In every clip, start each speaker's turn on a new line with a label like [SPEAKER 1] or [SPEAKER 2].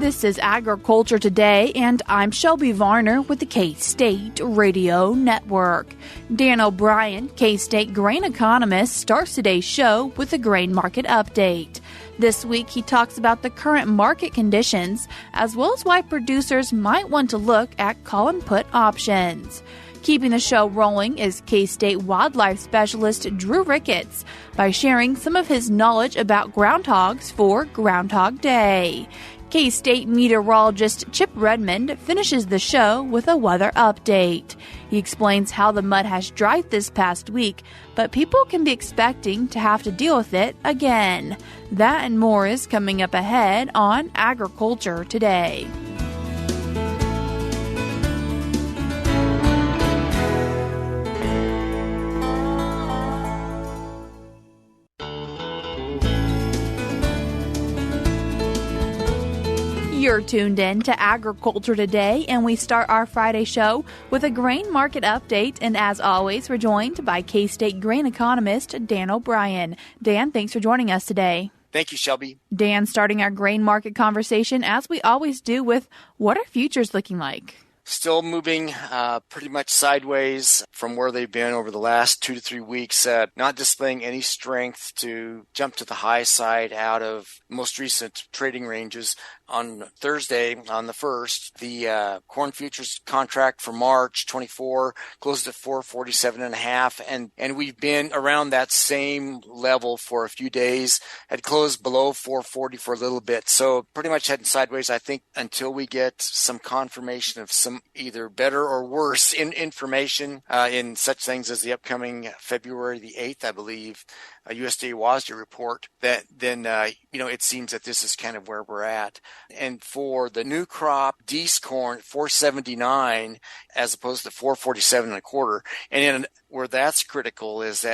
[SPEAKER 1] This is Agriculture Today, and I'm Shelby Varner with the K-State Radio Network. Dan O'Brien, K-State grain economist, starts today's show with a grain market update. This week, he talks about the current market conditions, as well as why producers might want to look at call and put options. Keeping the show rolling is K-State wildlife specialist Drew Ricketts by sharing some of his knowledge about groundhogs for Groundhog Day. K-State meteorologist Chip Redmond finishes the show with a weather update. He explains how the mud has dried this past week, but people can be expecting to have to deal with it again. That and more is coming up ahead on Agriculture Today. You're tuned in to Agriculture Today, and we start our Friday show with a grain market update. And as always, we're joined by K-State grain economist Dan O'Brien. Dan, thanks for joining us today.
[SPEAKER 2] Thank you, Shelby.
[SPEAKER 1] Dan, starting our grain market conversation, as we always do, with what are futures looking like?
[SPEAKER 2] Still moving pretty much sideways from where they've been over the last 2 to 3 weeks, not displaying any strength to jump to the high side out of most recent trading ranges. On Thursday, on the 1st, the corn futures contract for March 24 closed at 447.5, and we've been around that same level for a few days. Had closed below 440 for a little bit, so pretty much heading sideways, I think, until we get some confirmation of some either better or worse information in such things as the upcoming February the 8th, I believe, USDA WASDE report, that then, it seems that this is kind of where we're at. And for the new crop, D's corn, 479 as opposed to 447 and a quarter. And in where that's critical is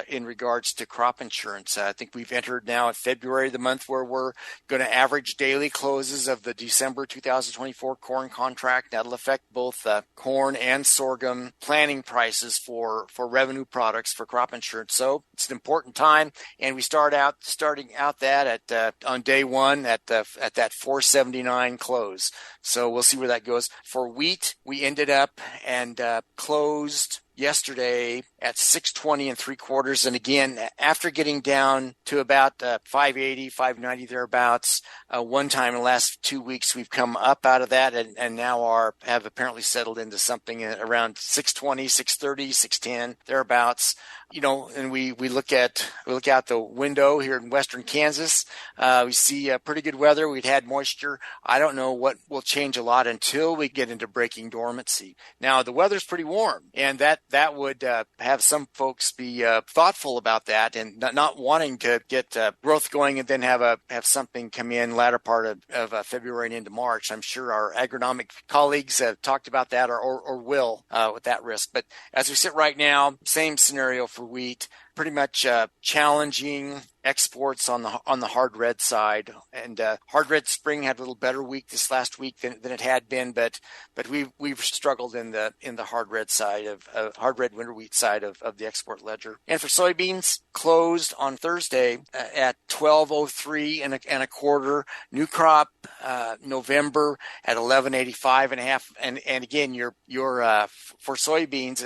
[SPEAKER 2] in regards to crop insurance. I think we've entered now in February, the month where we're going to average daily closes of the December 2024 corn contract. That'll affect both corn and sorghum planting prices for revenue products for crop insurance. So it's an important time, and we starting out that at on day one at that 479 close. So we'll see where that goes. For wheat, we ended up and closed yesterday at 620 and 3/4. And again, after getting down to about 580, 590 thereabouts, one time in the last 2 weeks, we've come up out of that and now have apparently settled into something around 620, 630, 610 thereabouts. And we look out the window here in western Kansas. We see pretty good weather. We'd had moisture. I don't know what will change a lot until we get into breaking dormancy. Now, the weather's pretty warm, and that would have some folks be thoughtful about that and not wanting to get growth going and then have something come in latter part of February and into March. I'm sure our agronomic colleagues have talked about that or will with that risk. But as we sit right now, same scenario for wheat. Pretty much challenging exports on the hard red side, and hard red spring had a little better week this last week than it had been, but we've struggled in the hard red side of hard red winter wheat side of the export ledger. And for soybeans, closed on Thursday at 1203 and a quarter. New crop November at 1185.5, and again your for soybeans.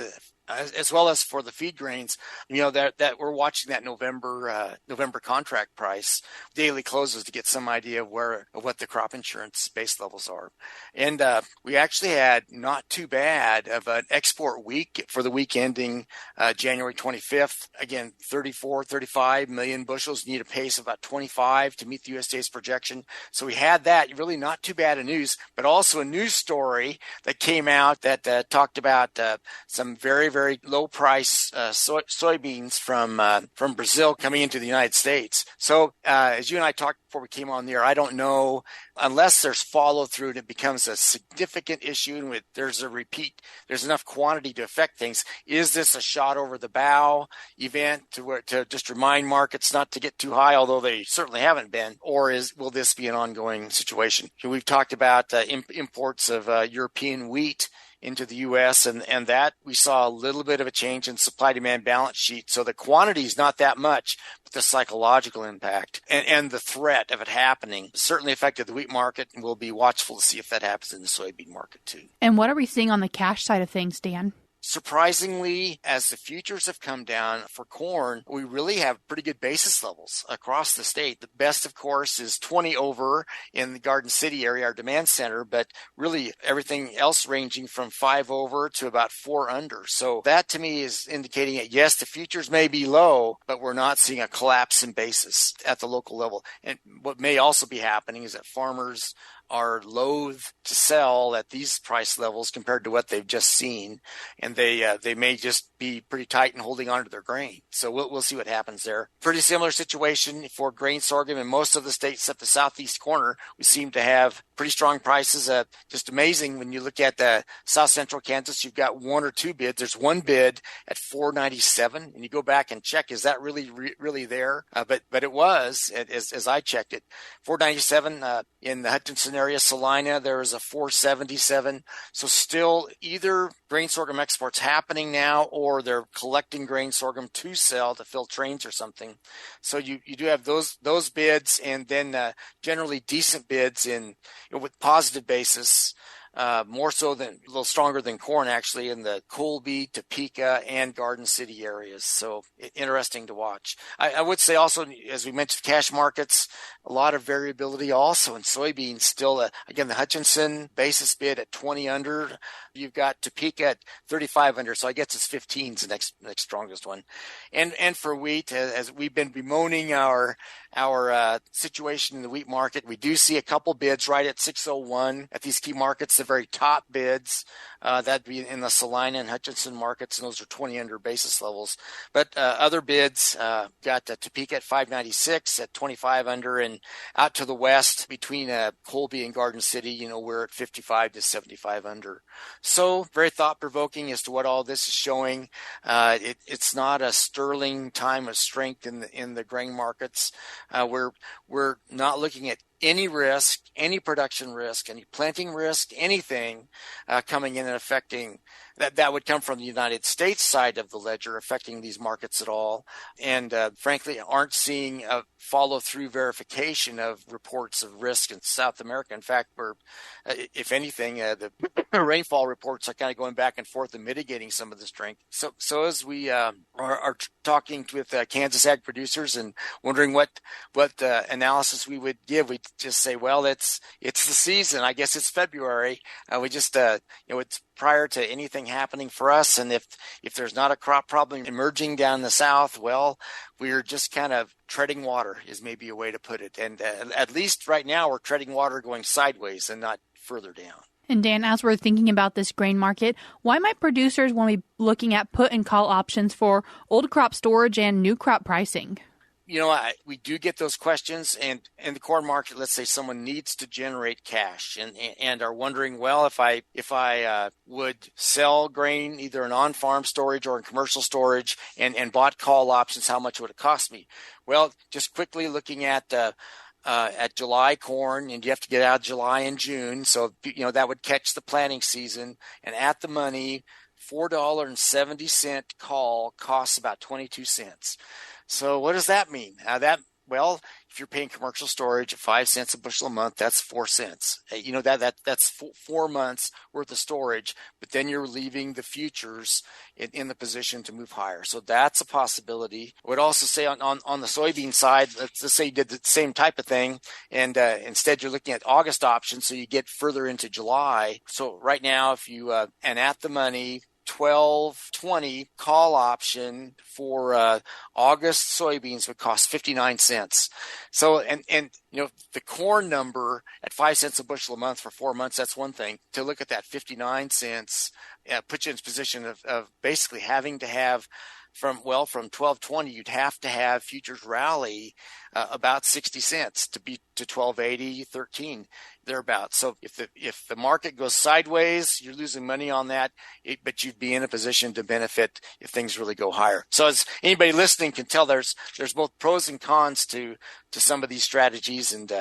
[SPEAKER 2] As well as for the feed grains, that we're watching that November contract price daily closes to get some idea of what the crop insurance base levels are. And we actually had not too bad of an export week for the week ending January 25th. Again, 35 million bushels. You need a pace of about 25 to meet the USDA's projection. So we had that. Really not too bad of news, but also a news story that came out that talked about some very, very low price soybeans from Brazil coming into the United States. So as you and I talked before we came on the air, I don't know, unless there's follow through and it becomes a significant issue and there's enough quantity to affect things. Is this a shot over the bow event to just remind markets not to get too high, although they certainly haven't been, or will this be an ongoing situation? We've talked about imports of European wheat into the U.S., and that we saw a little bit of a change in supply-demand balance sheet. So the quantity is not that much, but the psychological impact and the threat of it happening certainly affected the wheat market, and we'll be watchful to see if that happens in the soybean market too.
[SPEAKER 1] And what are we seeing on the cash side of things, Dan?
[SPEAKER 2] Surprisingly, as the futures have come down for corn, we really have pretty good basis levels across the state. The best, of course, is 20 over in the Garden City area, our demand center, but really everything else ranging from 5 over to about 4 under. So that to me is indicating that, yes, the futures may be low, but we're not seeing a collapse in basis at the local level. And what may also be happening is that farmers are loath to sell at these price levels compared to what they've just seen, and they may just be pretty tight and holding on to their grain. So we'll see what happens there. Pretty similar situation for grain sorghum in most of the states except the southeast corner. We seem to have pretty strong prices. Just amazing when you look at the south central Kansas. You've got 1 or 2 bids. There's one bid at $4.97, and you go back and check, is that really there? But it was as I checked it, $4.97 in the Hutchinson area. Salina, there was a $4.77. So still either grain sorghum exports happening now, or they're collecting grain sorghum to sell to fill trains or something. So you do have those bids, and then generally decent bids with positive basis. More so than a little stronger than corn, actually, in the Colby, Topeka, and Garden City areas. So interesting to watch. I would say also, as we mentioned, cash markets, a lot of variability also in soybeans. Still, again, the Hutchinson basis bid at 20 under. You've got Topeka at 35 under. So I guess it's 15 is the next strongest one. And for wheat, as we've been bemoaning our situation in the wheat market, we do see a couple bids right at 601 at these key markets. The very top bids, that'd be in the Salina and Hutchinson markets, and those are 20 under basis levels. But other bids got Topeka at 596 at 25 under, and out to the west between Colby and Garden City, we're at 55 to 75 under. So very thought-provoking as to what all this is showing. It's not a sterling time of strength in the grain markets. We're not looking at any risk, any production risk, any planting risk, anything coming in and affecting that would come from the United States side of the ledger, affecting these markets at all. And frankly, aren't seeing a follow-through verification of reports of risk in South America. In fact, if anything, the rainfall reports are kind of going back and forth and mitigating some of the strength. So as we are talking with Kansas ag producers and wondering what analysis we would give, we just say, well, it's the season. I guess it's February. We just it's prior to anything happening for us, and if there's not a crop problem emerging down the south, well, we're just kind of treading water is maybe a way to put it. And at least right now, we're treading water going sideways and not further down.
[SPEAKER 1] And Dan, as we're thinking about this grain market, why might producers want to be looking at put and call options for old crop storage and new crop pricing?
[SPEAKER 2] We do get those questions, and in the corn market, let's say someone needs to generate cash and are wondering, well, if I would sell grain either in on-farm storage or in commercial storage and bought call options, how much would it cost me? Well, just quickly looking at July corn, and you have to get out July and June, so that would catch the planting season, and at the money, $4.70 call costs about 22 cents. So what does that mean? Well, if you're paying commercial storage at 5 cents a bushel a month, that's 4 cents. That's 4 months worth of storage, but then you're leaving the futures in the position to move higher. So that's a possibility. I would also say on the soybean side, let's say you did the same type of thing, and instead you're looking at August options, so you get further into July. So right now, if you and at the money, 12.20 call option for August soybeans would cost 59 cents. So, and the corn number at 5 cents a bushel a month for 4 months, that's one thing. To look at that 59 cents, put you in this position of basically having to have from 12.20, you'd have to have futures rally about 60 cents to be to 12.80, 13. thereabouts. So if the market goes sideways, you're losing money on that, but you'd be in a position to benefit if things really go higher. So as anybody listening can tell, there's both pros and cons to some of these strategies. And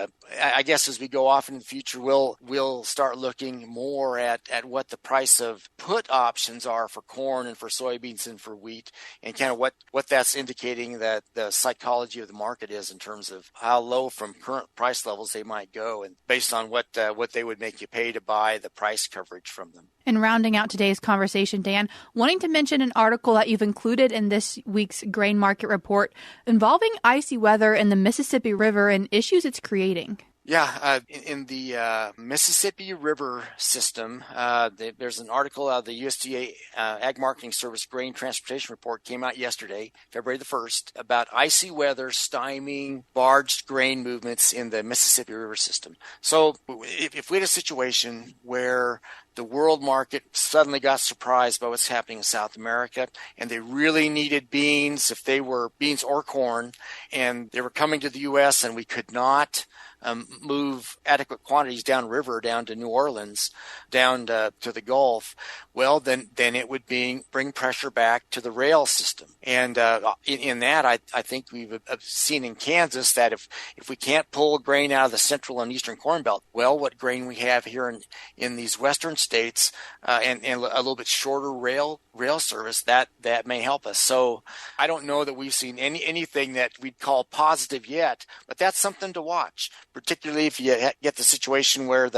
[SPEAKER 2] I guess as we go off in the future, we'll start looking more at what the price of put options are for corn and for soybeans and for wheat, and kind of what that's indicating that the psychology of the market is in terms of how low from current price levels they might go, and based on what they would make you pay to buy the price coverage from them.
[SPEAKER 1] And rounding out today's conversation, Dan, wanting to mention an article that you've included in this week's grain market report involving icy weather in the Mississippi River and issues it's creating.
[SPEAKER 2] Yeah, in the Mississippi River system, there's an article out of the USDA Ag Marketing Service Grain Transportation Report came out yesterday, February the 1st, about icy weather stymieing barged grain movements in the Mississippi River system. So if we had a situation where the world market suddenly got surprised by what's happening in South America, and they really needed beans, if they were beans or corn, and they were coming to the U.S. and we could not move adequate quantities downriver, down to New Orleans, down to the Gulf, well, then it would bring pressure back to the rail system. And in that, I think we've seen in Kansas that if we can't pull grain out of the central and eastern corn belt, well, what grain we have here in these western states and a little bit shorter rail service, that may help us. So I don't know that we've seen anything that we'd call positive yet, but that's something to watch, particularly if you get the situation where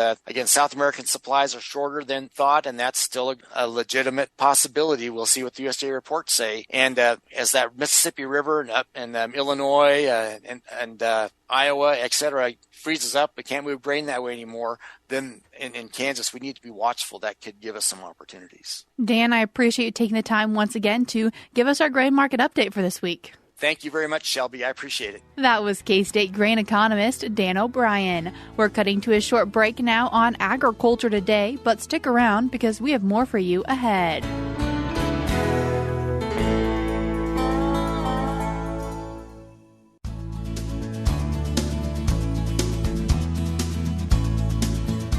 [SPEAKER 2] South American supplies are shorter than thought, and that's still a legitimate possibility. We'll see what the USDA reports say. And as that Mississippi River and Illinois and Iowa, et cetera, freezes up, we can't move grain that way anymore, then in Kansas, we need to be watchful. That could give us some opportunities. Dan,
[SPEAKER 1] I appreciate you taking the time once again to give us our grain market update for this week.
[SPEAKER 2] Thank you very much, Shelby. I appreciate it.
[SPEAKER 1] That was K-State grain economist Dan O'Brien. We're cutting to a short break now on Agriculture Today, but stick around because we have more for you ahead.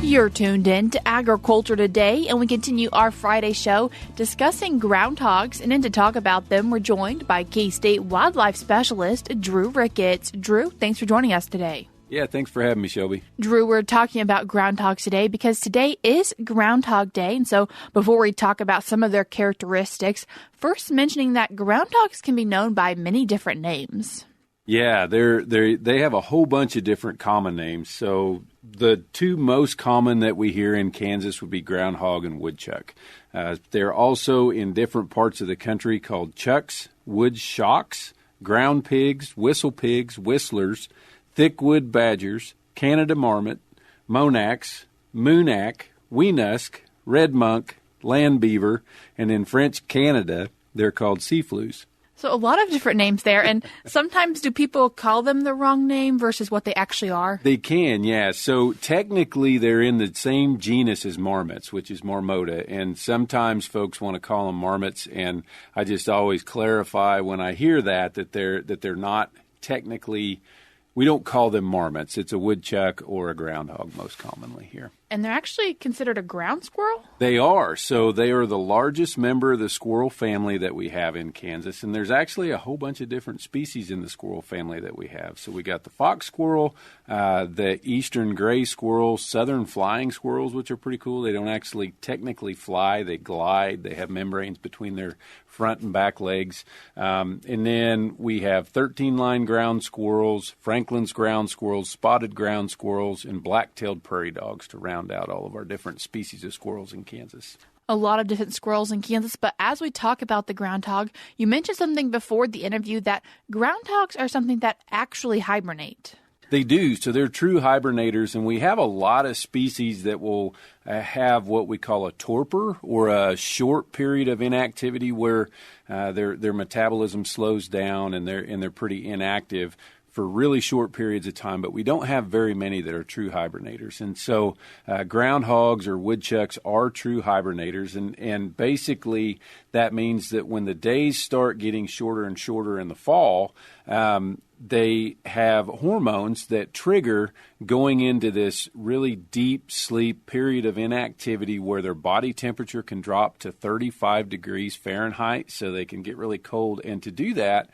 [SPEAKER 1] You're tuned in to Agriculture Today, and we continue our Friday show discussing groundhogs. And to talk about them, we're joined by K-State wildlife specialist Drew Ricketts. Drew, thanks for joining us today.
[SPEAKER 3] Yeah, thanks for having me, Shelby.
[SPEAKER 1] Drew, we're talking about groundhogs today because today is Groundhog Day. And so before we talk about some of their characteristics, first mentioning that groundhogs can be known by many different names.
[SPEAKER 3] Yeah, they have a whole bunch of different common names. So the two most common that we hear in Kansas would be groundhog and woodchuck. They're also in different parts of the country called chucks, wood shocks, ground pigs, whistle pigs, whistlers, thickwood badgers, Canada marmot, monax, moonack, weenusk, red monk, land beaver, and in French Canada, they're called seafloos.
[SPEAKER 1] So a lot of different names there, and sometimes do people call them the wrong name versus what they actually are?
[SPEAKER 3] They can, yeah. So technically they're in the same genus as marmots, which is Marmota, and sometimes folks want to call them marmots, and I just always clarify when I hear that they're not technically. We don't call them marmots. It's a woodchuck or a groundhog most commonly here.
[SPEAKER 1] And they're actually considered a ground squirrel?
[SPEAKER 3] They are. So they are the largest member of the squirrel family that we have in Kansas. And there's actually a whole bunch of different species in the squirrel family that we have. So we got the fox squirrel, the eastern gray squirrel, southern flying squirrels, which are pretty cool. They don't actually technically fly. They glide. They have membranes between their front and back legs. And then we have 13-line ground squirrels, Franklin's ground squirrels, spotted ground squirrels, and black-tailed prairie dogs to round out all of our different species of squirrels in Kansas.
[SPEAKER 1] A lot of different squirrels in Kansas, but as we talk about the groundhog, you mentioned something before the interview that groundhogs are something that actually hibernate.
[SPEAKER 3] They do. So they're true hibernators, and we have a lot of species that will have what we call a torpor, or a short period of inactivity where their metabolism slows down and they're pretty inactive for really short periods of time, but we don't have very many that are true hibernators. And so groundhogs or woodchucks are true hibernators, and basically that means that when the days start getting shorter and shorter in the fall, they have hormones that trigger going into this really deep sleep period of inactivity where their body temperature can drop to 35 degrees Fahrenheit, so they can get really cold. And to do that,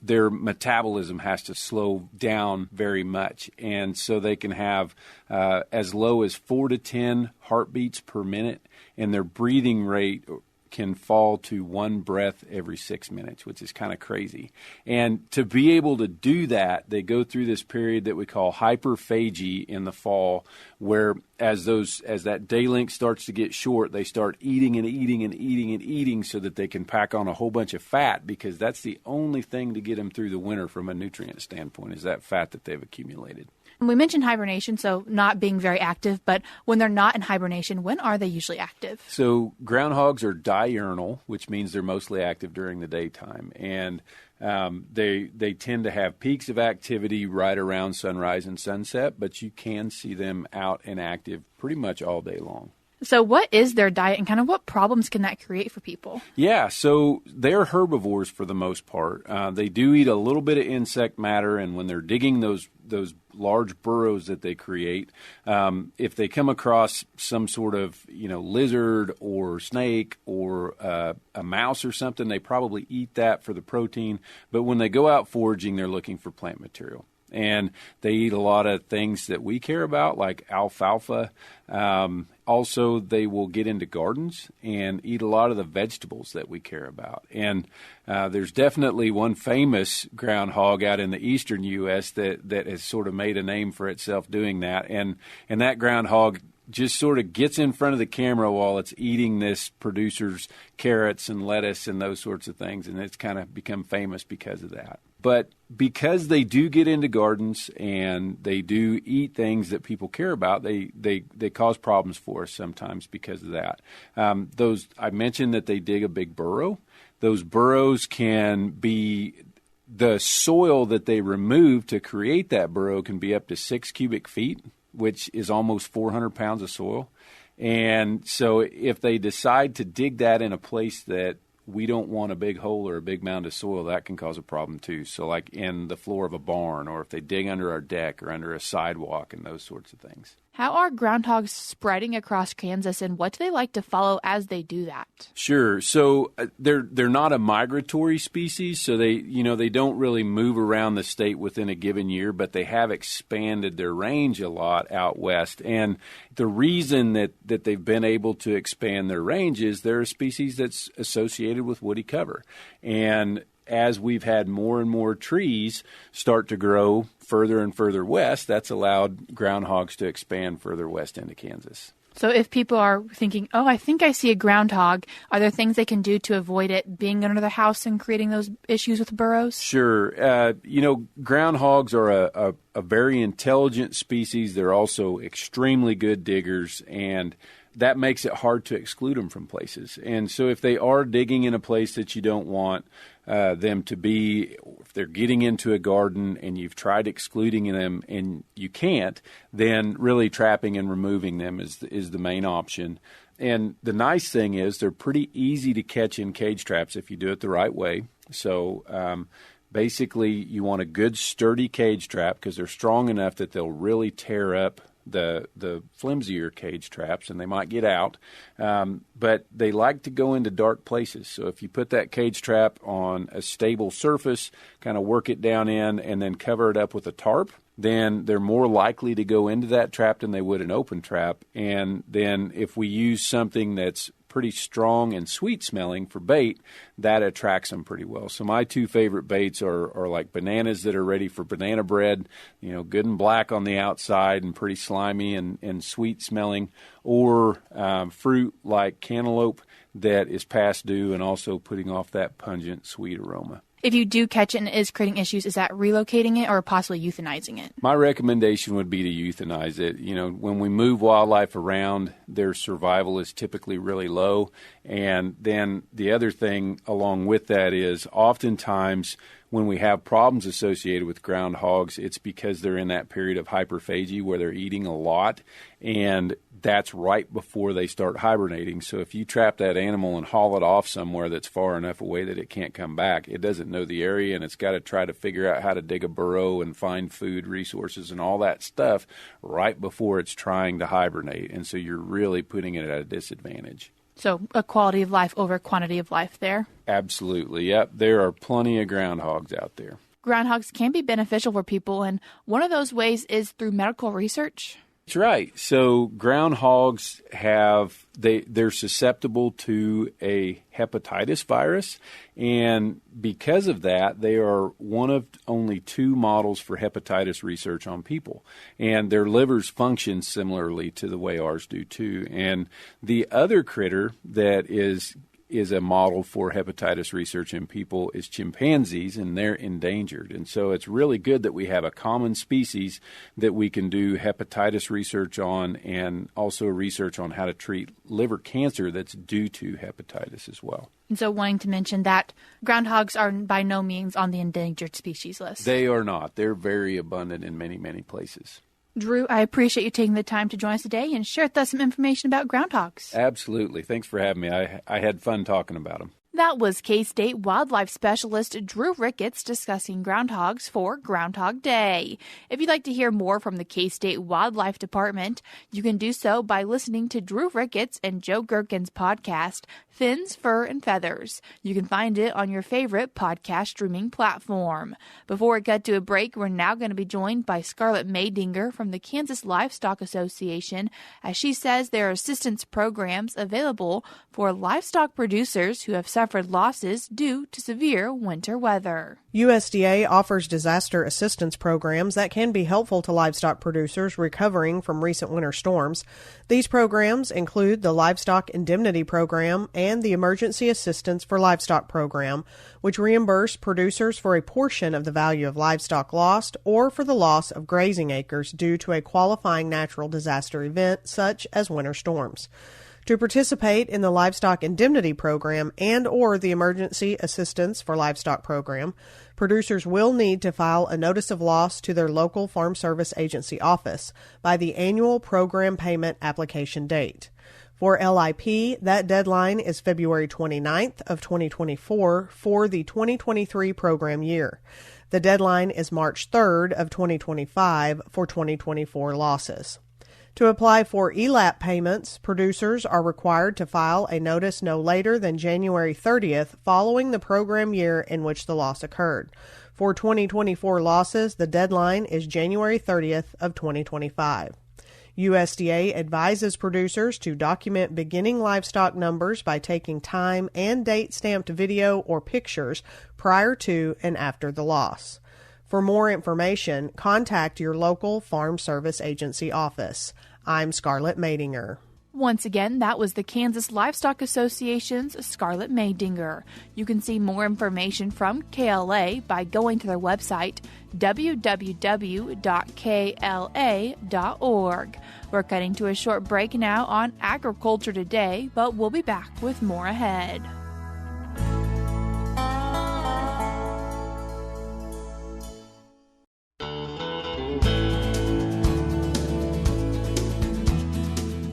[SPEAKER 3] their metabolism has to slow down very much. And so they can have as low as 4 to 10 heartbeats per minute, and their breathing rate can fall to one breath every 6 minutes, which is kind of crazy. And to be able to do that, they go through this period that we call hyperphagy in the fall, where as that day length starts to get short, they start eating and eating and eating and eating so that they can pack on a whole bunch of fat, because that's the only thing to get them through the winter from a nutrient standpoint, is that fat that they've accumulated.
[SPEAKER 1] We mentioned hibernation, so not being very active, but when they're not in hibernation, when are they usually active?
[SPEAKER 3] So groundhogs are diurnal, which means they're mostly active during the daytime. And they tend to have peaks of activity right around sunrise and sunset, but you can see them out and active pretty much all day long.
[SPEAKER 1] So what is their diet, and kind of what problems can that create for people?
[SPEAKER 3] Yeah, so they're herbivores for the most part. They do eat a little bit of insect matter, and when they're digging those large burrows that they create, if they come across some sort of lizard or snake or a mouse or something, they probably eat that for the protein. But when they go out foraging, they're looking for plant material. And they eat a lot of things that we care about, like alfalfa. Also, they will get into gardens and eat a lot of the vegetables that we care about. And there's definitely one famous groundhog out in the eastern U.S. that has sort of made a name for itself doing that. And that groundhog just sort of gets in front of the camera while it's eating this producer's carrots and lettuce and those sorts of things. And it's kind of become famous because of that. But because they do get into gardens and they do eat things that people care about, they cause problems for us sometimes because of that. I mentioned that they dig a big burrow. Those burrows can be, the soil that they remove to create that burrow can be up to 6 cubic feet, which is almost 400 pounds of soil. And so if they decide to dig that in a place that we don't want a big hole or a big mound of soil, that can cause a problem too. So like in the floor of a barn, or if they dig under our deck or under a sidewalk and those sorts of things.
[SPEAKER 1] How are groundhogs spreading across Kansas, and what do they like to follow as they do that?
[SPEAKER 3] Sure. So they're not a migratory species, so they don't really move around the state within a given year, but they have expanded their range a lot out west. And the reason that they've been able to expand their range is they're a species that's associated with woody cover. And as we've had more and more trees start to grow further and further west, that's allowed groundhogs to expand further west into Kansas.
[SPEAKER 1] So if people are thinking, oh, I think I see a groundhog, are there things they can do to avoid it being under the house and creating those issues with burrows?
[SPEAKER 3] Sure. Groundhogs are a very intelligent species. They're also extremely good diggers, and that makes it hard to exclude them from places. And so if they are digging in a place that you don't want them to be, if they're getting into a garden and you've tried excluding them and you can't, then really trapping and removing them is the main option. And the nice thing is they're pretty easy to catch in cage traps if you do it the right way. So basically you want a good sturdy cage trap because they're strong enough that they'll really tear up the flimsier cage traps, and they might get out, but they like to go into dark places. So if you put that cage trap on a stable surface, kind of work it down in, and then cover it up with a tarp, then they're more likely to go into that trap than they would an open trap. And then if we use something that's pretty strong and sweet smelling for bait, that attracts them pretty well. So my two favorite baits are like bananas that are ready for banana bread, good and black on the outside and pretty slimy and sweet smelling, or fruit like cantaloupe that is past due and also putting off that pungent sweet aroma.
[SPEAKER 1] If you do catch it and it is creating issues, is that relocating it or possibly euthanizing it?
[SPEAKER 3] My recommendation would be to euthanize it. When we move wildlife around, their survival is typically really low. And then the other thing along with that is oftentimes when we have problems associated with groundhogs, it's because they're in that period of hyperphagy where they're eating a lot, and that's right before they start hibernating. So if you trap that animal and haul it off somewhere that's far enough away that it can't come back, it doesn't know the area, and it's got to try to figure out how to dig a burrow and find food resources and all that stuff right before it's trying to hibernate. And so you're really putting it at a disadvantage.
[SPEAKER 1] So a quality of life over quantity of life there.
[SPEAKER 3] Absolutely. Yep. There are plenty of groundhogs out there.
[SPEAKER 1] Groundhogs can be beneficial for people, and one of those ways is through medical research.
[SPEAKER 3] That's right. So groundhogs they're susceptible to a hepatitis virus, and because of that, they are one of only 2 models for hepatitis research on people, and their livers function similarly to the way ours do too. And the other critter that is a model for hepatitis research in people is chimpanzees, and they're endangered. And so it's really good that we have a common species that we can do hepatitis research on, and also research on how to treat liver cancer that's due to hepatitis as well.
[SPEAKER 1] And so wanting to mention that groundhogs are by no means on the endangered species list.
[SPEAKER 3] They are not. They're very abundant in many, many places.
[SPEAKER 1] Drew, I appreciate you taking the time to join us today and share with us some information about groundhogs.
[SPEAKER 3] Absolutely. Thanks for having me. I had fun talking about them.
[SPEAKER 1] That was K-State wildlife specialist Drew Ricketts discussing groundhogs for Groundhog Day. If you'd like to hear more from the K-State Wildlife Department, you can do so by listening to Drew Ricketts and Joe Gherkin's podcast, Fins, Fur, and Feathers. You can find it on your favorite podcast streaming platform. Before we cut to a break, we're now going to be joined by Scarlett Maydinger from the Kansas Livestock Association, as she says there are assistance programs available for livestock producers who have suffered losses due to severe winter weather.
[SPEAKER 4] USDA offers disaster assistance programs that can be helpful to livestock producers recovering from recent winter storms. These programs include the Livestock Indemnity Program and the Emergency Assistance for Livestock Program, which reimburse producers for a portion of the value of livestock lost or for the loss of grazing acres due to a qualifying natural disaster event such as winter storms. To participate in the Livestock Indemnity Program and or the Emergency Assistance for Livestock Program, producers will need to file a notice of loss to their local Farm Service Agency office by the annual program payment application date. For LIP, that deadline is February 29th of 2024 for the 2023 program year. The deadline is March 3rd of 2025 for 2024 losses. To apply for ELAP payments, producers are required to file a notice no later than January 30th following the program year in which the loss occurred. For 2024 losses, the deadline is January 30th of 2025. USDA advises producers to document beginning livestock numbers by taking time and date-stamped video or pictures prior to and after the loss. For more information, contact your local Farm Service Agency office. I'm Scarlett Maydinger.
[SPEAKER 1] Once again, that was the Kansas Livestock Association's Scarlett Maydinger. You can see more information from KLA by going to their website, www.kla.org. We're cutting to a short break now on Agriculture Today, but we'll be back with more ahead.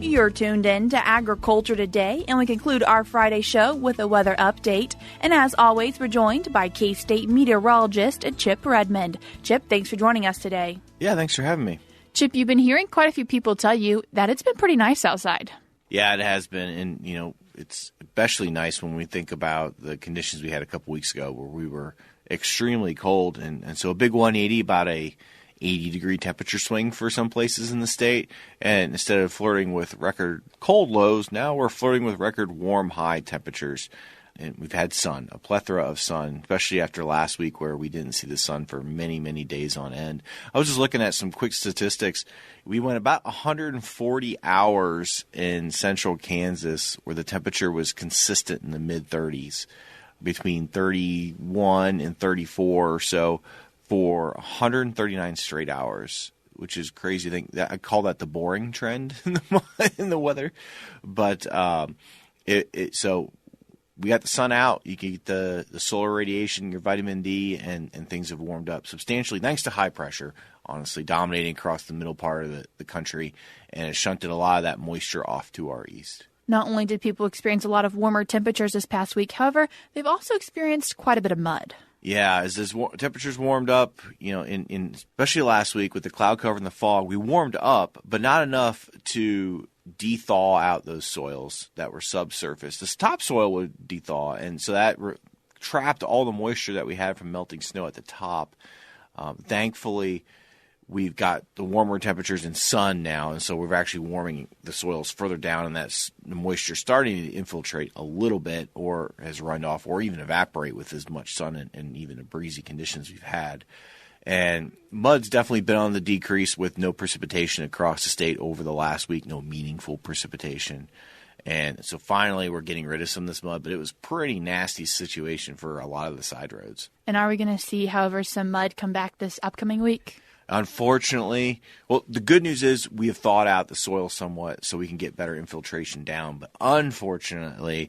[SPEAKER 1] You're tuned in to Agriculture Today, and we conclude our Friday show with a weather update. And as always, we're joined by K-State meteorologist Chip Redmond. Chip, thanks for joining us today.
[SPEAKER 5] Yeah, thanks for having me.
[SPEAKER 1] Chip, you've been hearing quite a few people tell you that it's been pretty nice outside.
[SPEAKER 5] Yeah, it has been. And, it's especially nice when we think about the conditions we had a couple weeks ago where we were extremely cold. And so a big 180, about a 80-degree temperature swing for some places in the state. And instead of flirting with record cold lows, now we're flirting with record warm high temperatures. And we've had sun, a plethora of sun, especially after last week where we didn't see the sun for many, many days on end. I was just looking at some quick statistics. We went about 140 hours in central Kansas where the temperature was consistent in the mid-30s, between 31 and 34 or so, for 139 straight hours, which is crazy. I call that the boring trend in the weather. But so we got the sun out. You can get the solar radiation, your vitamin D, and things have warmed up substantially thanks to high pressure, honestly, dominating across the middle part of the country, and it shunted a lot of that moisture off to our east.
[SPEAKER 1] Not only did people experience a lot of warmer temperatures this past week, however, they've also experienced quite a bit of mud. Yeah,
[SPEAKER 5] as temperatures warmed up, in especially last week with the cloud cover and the fog, we warmed up, but not enough to de-thaw out those soils that were subsurface. This topsoil would de-thaw, and so that trapped all the moisture that we had from melting snow at the top. Thankfully, we've got the warmer temperatures and sun now, and so we're actually warming the soils further down, and that's the moisture starting to infiltrate a little bit or has run off or even evaporate with as much sun and even the breezy conditions we've had. And mud's definitely been on the decrease with no precipitation across the state over the last week, no meaningful precipitation. And so finally we're getting rid of some of this mud, but it was a pretty nasty situation for a lot of the side roads.
[SPEAKER 1] And are we going to see, however, some mud come back this upcoming week?
[SPEAKER 5] Unfortunately, well, the good news is we have thawed out the soil somewhat so we can get better infiltration down. But unfortunately,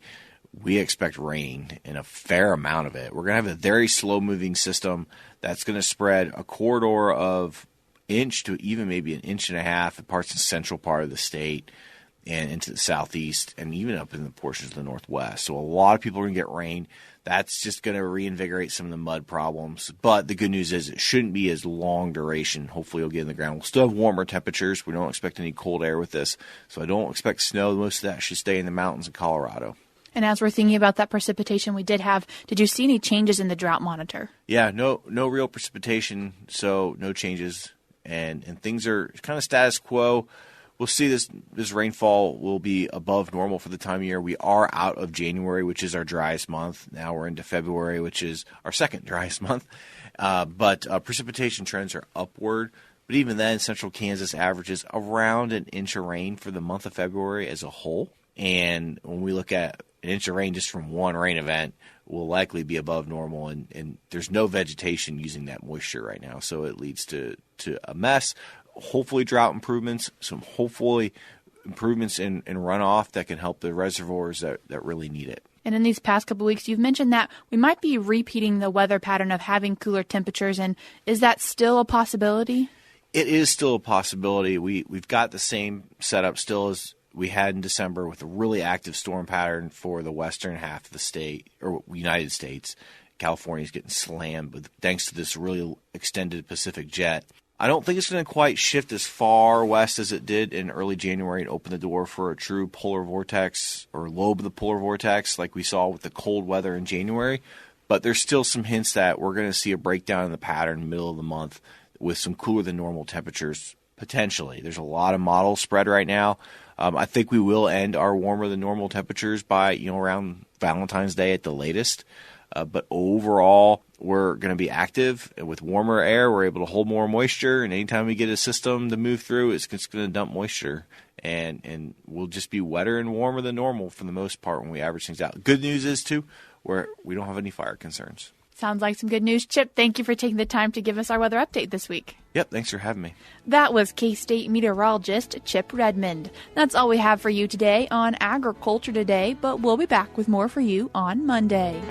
[SPEAKER 5] we expect rain and a fair amount of it. We're going to have a very slow-moving system that's going to spread a corridor of inch to even maybe an inch and a half in parts of the central part of the state and into the southeast and even up in the portions of the northwest. So a lot of people are going to get rain. That's just going to reinvigorate some of the mud problems. But the good news is it shouldn't be as long duration. Hopefully it'll get in the ground. We'll still have warmer temperatures. We don't expect any cold air with this. So I don't expect snow. Most of that should stay in the mountains in Colorado.
[SPEAKER 1] And as we're thinking about that precipitation we did have, did you see any changes in the drought monitor?
[SPEAKER 5] Yeah, no real precipitation, so no changes. And things are kind of status quo. We'll see this rainfall will be above normal for the time of year. We are out of January, which is our driest month. Now we're into February, which is our second driest month. But precipitation trends are upward. But even then, central Kansas averages around an inch of rain for the month of February as a whole. And when we look at an inch of rain just from one rain event, will likely be above normal. And there's no vegetation using that moisture right now. So it leads to a mess. Hopefully drought improvements, some hopefully improvements in runoff that can help the reservoirs that really need it.
[SPEAKER 1] And in these past couple of weeks, you've mentioned that we might be repeating the weather pattern of having cooler temperatures. And is that still a possibility?
[SPEAKER 5] It is still a possibility. We've got the same setup still as we had in December with a really active storm pattern for the western half of the state or United States. California's getting slammed thanks to this really extended Pacific jet. I don't think it's going to quite shift as far west as it did in early January and open the door for a true polar vortex or lobe of the polar vortex like we saw with the cold weather in January. But there's still some hints that we're going to see a breakdown in the pattern middle of the month with some cooler than normal temperatures potentially. There's a lot of models spread right now. I think we will end our warmer than normal temperatures by around Valentine's Day at the latest. But overall, we're going to be active. And with warmer air, we're able to hold more moisture. And anytime we get a system to move through, it's going to dump moisture. And we'll just be wetter and warmer than normal for the most part when we average things out. Good news is, too, we don't have any fire concerns.
[SPEAKER 1] Sounds like some good news. Chip, thank you for taking the time to give us our weather update this week.
[SPEAKER 5] Yep, thanks for having me.
[SPEAKER 1] That was K-State meteorologist Chip Redmond. That's all we have for you today on Agriculture Today, but we'll be back with more for you on Monday.